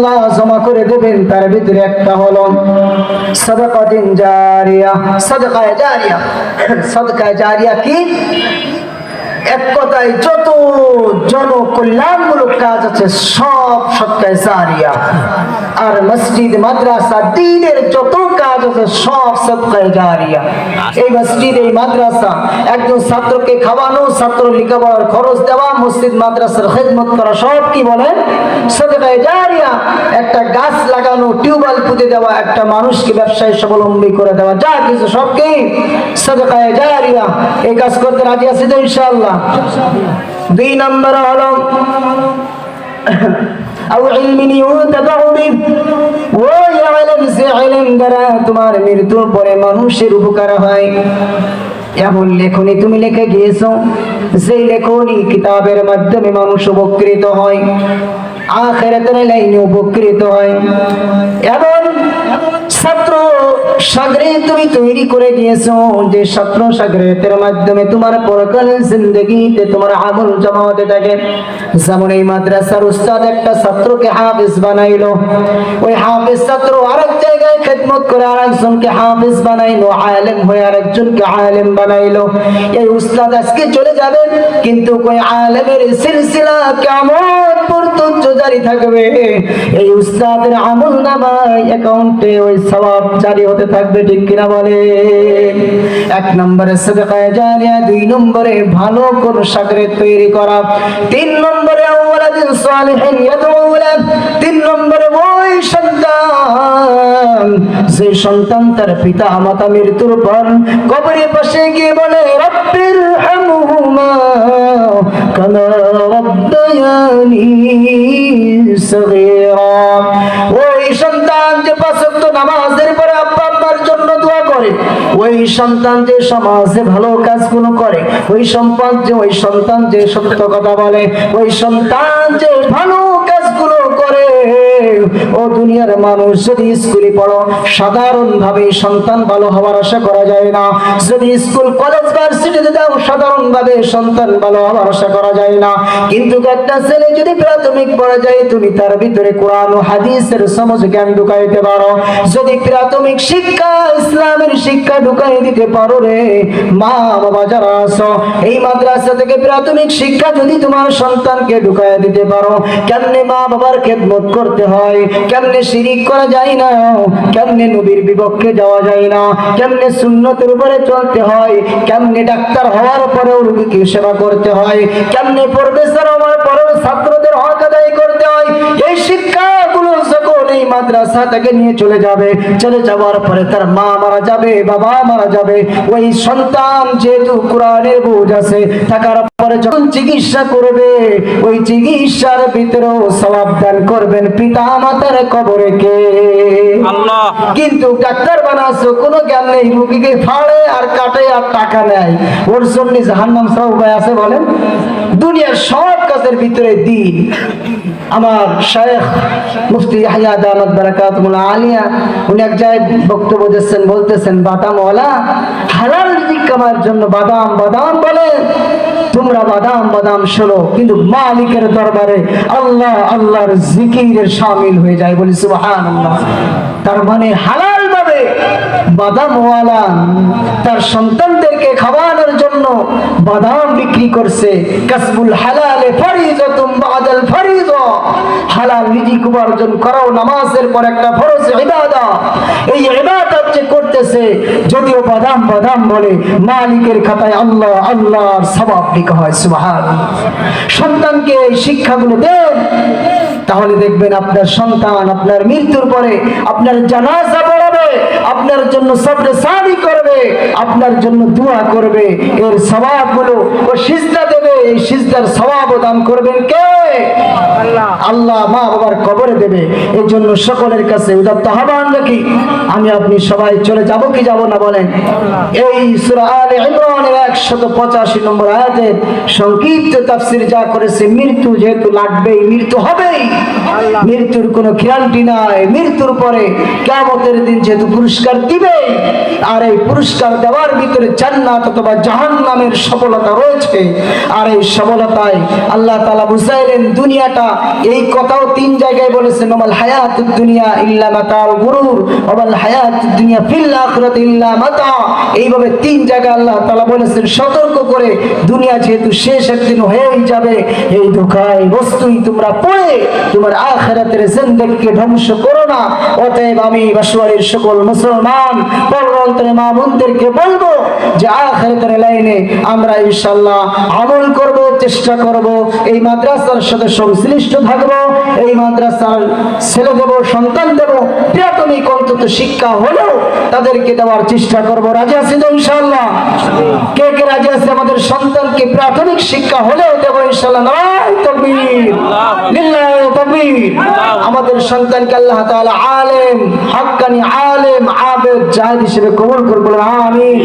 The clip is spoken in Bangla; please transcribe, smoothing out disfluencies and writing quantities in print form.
আল্লাহ জমা করে দেবেন। তার ভিতরে একটা হলো সাদাকাতুন জারিয়া। সাদাকায়ে জারিয়া, সাদাকায়ে জারিয়া কি? এক কথায় যত জনকল্যাণমূলক কাজ আছে সব সদকায়ে জারিয়া। আর মসজিদ মাদ্রাসা দ্বীনের যত কাজ আছে সব সদকায়ে জারিয়া। এই মসজিদ এই মাদ্রাসা একজন ছাত্রকে খাওয়ানো, ছাত্র লেখাপড়ার খরচ দেওয়া, মসজিদ মাদ্রাসার খেদমত করা সব কি বলেন? সদকায়ে জারিয়া। একটা গাছ লাগানো, টিউবওয়েল পুঁতে দেওয়া, একটা মানুষকে ব্যবসায় স্বাবলম্বী করে দেওয়া, যা কিছু সব কি সদকায়ে জারিয়া। এই কাজ করতে রাজি আছি তো ইনশাআল্লাহ? 2 নম্বর হলো আও ইলমিন ইউতাবাউ বিহি, ওই ইলম সে ইলম দ্বারা তোমার মৃত্যুর পরে মানুষের উপকার হয়। এমন লেখনী তুমি লিখে গিয়েছো, সেই লেখনী কিতাবের মাধ্যমে মানুষ উপকৃত হয়, আখিরাতের লাইনে উপকৃত হয়। এমন ছাত্র সাগরেদ তুমি তৈরি করে দিয়েছো যে ছাত্র সাগরেদের মাধ্যমে তোমার পরকালীন জিন্দেগিতে তোমার আমল জমা হতে থাকে। যেমন এই মাদ্রাসার উস্তাদ একটা ছাত্রকে হাফেজ বানাইলো, ওই হাফেজ ছাত্র আরেক জায়গায় খেদমত করে আরেকজনকে হাফেজ বানাইলো, আলেম হয়ে আরেকজনকে আলেম বানাইলো। এই উস্তাদ আজকে চলে যাবেন, কিন্তু ওই আলেমের সিলসিলা কিয়ামত পর্যন্ত জারি থাকবে। এই উস্তাদের আমল নামায় অ্যাকাউন্টে ওই সওয়াব জারি হতে থাকবে, ঠিক কিনা বলে? 1 নম্বরে সাদাকায়ে জারিয়া, 2 নম্বরে ভালো কোন শাগরেদ তৈরি করা, 3 নম্বরে ওয়ালাদিন সালিহিন ইয়াদউ লা, 3 নম্বরে ওই সন্তান যে সন্তান তার পিতা মাতা মৃত্যুর পর কবরের পাশে গিয়ে বলে রব্বির হামহুমা কামা রাব্বায়ানি সগীরা। ওই সন্তান যে 5 ওয়াক্ত নামাজের পরে আব্বা আম্মার জন্য দোয়া করে, ওই সন্তান যে সমাজে ভালো কাজগুলো করে, ওই সন্তান যে সত্য কথা বলে, ওই সন্তান যে ভালো কাজগুলো করে, ও দুনিয়ার মানুষ যদি স্কুলে পড়ো সাধারণভাবে সন্তান ভালো হওয়ার আশা করা যায় না। যদি স্কুল কলেজ ভার্সিটিতে যাও সাধারণভাবে সন্তান ভালো হওয়ার আশা করা যায় না। কিন্তু একটা ছেলে যদি প্রাথমিক পর্যায়ে তুমি তার ভিতরে কোরআন ও হাদিসের সমাজ জ্ঞান ঢুকাইতে পারো, যদি প্রাথমিক শিক্ষা ইসলামের শিক্ষা ঢুকাই দিতে পারো রে মা বাবা যারা আছো, এই মাদ্রাসা থেকে প্রাথমিক শিক্ষা যদি তোমার সন্তানকে ঢুকাই দিতে পারো, কেমনে মা বাবার খেদমত করতে হয়, কেমনে শিরিক করা যায় না, কেমনে নবীর বিপক্ষে যাওয়া যায় না, কেমনে সুন্নতের উপরে চলতে হয়, কেমনে ডাক্তার হওয়ার পরেও রোগীকে সেবা করতে হয়, কেমনে প্রফেসর হওয়ার পরেও ছাত্রদের হক আদায় করতে হয়, এই শিক্ষাগুলো যখন এই মাদ্রাসা থেকে নিয়ে চলে যাবে, চলে যাওয়ার পরে তার মা মারা যাবে, বাবা মারা যাবে, ওই সন্তান যেহেতু কোরআনের বোঝ আছে থাকার পরে যখন চিকিৎসা করবে, ওই চিকিৎসার ভিতরেও সওয়াব দান করবেন পিতা মাতার কবরে কে? আল্লাহ। কিন্তু ডাক্তার বানাছো কোনো জ্ঞান নেই, রোগীকে ফাড়ে আর কাটে আর টাকা নেয়, ওর জন্য জাহান্নাম ছাড়া উপায় আছে বলেন? দুনিয়ার সব কাজের ভিতরে দিন। আমার শায়েখ মুফতি ইয়াহইয়া দামাত বারাকাতুহুল আলিয়া উনি এক জায়গায় বক্তব্য দিচ্ছেন, বলতেছেন বাদামওয়ালা হালাল রিজিক কামার জন্য বাদাম বাদাম বলে, তোমরা বাদাম বাদাম শোনো, কিন্তু মালিকের দরবারে আল্লাহ আল্লাহর জিকিরের শামিল হয়ে যায়, বলি সুবহানাল্লাহ। তার মানে হালাল ভাবে বাদামওয়ালা তার সন্তানদেরকে খাওয়ানোর জন্য বাদাম বিক্রি করছে। কাসবুল হালালে ফরিজাতুম বাদাল ফরিজা, হালাল রিজিক উপার্জন করাও নামাজের পর একটা ফরজ ইবাদত। এই ইবাদত যে করতেছে যদিও বাদাম বাদাম বলে, মালিকের খাতায় আল্লাহ আল্লাহর সওয়াব লেখা হয়, সুবহানাল্লাহ। সন্তানকে এই শিক্ষাগুলো দেন, তাহলে দেখবেন আপনার সন্তান আপনার মৃত্যুর পরে আপনার জানাজা পড়াবে, আপনার জন্য সবরে সাদি করবে, আপনার জন্য দোয়া করবে, এর সওয়াবগুলো ও সিজদা দেবে, এই সিজদার সওয়াব দান করবেন কে? আল্লাহ। আল্লাহ মা বাবার কবরে দেবে। এই জন্য সকলের কাছে উদাত্ত আহ্বান রাখি, আমি আপনি সবাই চলে যাব কি যাব না বলেন? এই সূরা আলে ইমরানের 185 নম্বর আয়াতের সংক্ষিপ্ত তাফসীর যা করেছে, মৃত্যু যেহেতু লাগবেই, মৃত্যু হবেই, মৃত্যুর কোনো গ্যারান্টি নাই, মৃত্যুর পরে কিয়ামতের দিন যেহেতু পুরস্কার দিবে, আর এই পুরস্কার দেওয়ার ভিতরে জান্নাত অথবা জাহান্নামের সফলতা রয়েছে, আর ক্ষমতায় সবলতায় আল্লাহ তাআলা বুঝাইলেন দুনিয়াটা। এই কথাও 3 জায়গায় বলেছেন, ওয়াল হায়াতুদ দুনিয়া ইল্লা মাতাউল গুরুর ওয়াল হায়াতুদ দুনিয়া ফিল আখিরাতি ইল্লা মাতা। এইভাবে 3 জায়গায় আল্লাহ তাআলা বলেছেন সতর্ক করে, দুনিয়া যেহেতু শেষ একদিন হয়েই যাবে, এই ধোঁকায় বস্তুই তোমরা পড়ে তোমার আখিরাতের জিন্দেগিকে ধ্বংস করো না। অতএব আমি বাসুয়ারির সকল মুসলমান পরবর্তী মা বোনদেরকে বলবো যে আখিরাতের লাইনে আমরা ইনশাআল্লাহ আমল করব, চেষ্টা করব, এই মাদ্রাসার সাথে সংশ্লিষ্ট থাকবো, এই মাদ্রাসার ছেলে দেব, সন্তান দেব, প্রাথমিক অন্তত শিক্ষা হলেও তাদেরকে দেওয়ার চেষ্টা করব। রাজি আছি তো ইনশাআল্লাহ? কে কে রাজি আছে আমাদের সন্তানকে প্রাথমিক শিক্ষা হলেও দেব ইনশাআল্লাহ? নারায়ে তাকবীর, লিল্লাহি তাকবীর। আমাদের সন্তানকে আল্লাহ তাআলা আলেম, হাক্কানি আলেম, আবেদ, জাহিদ হিসেবে কবুল করুন। আমিন।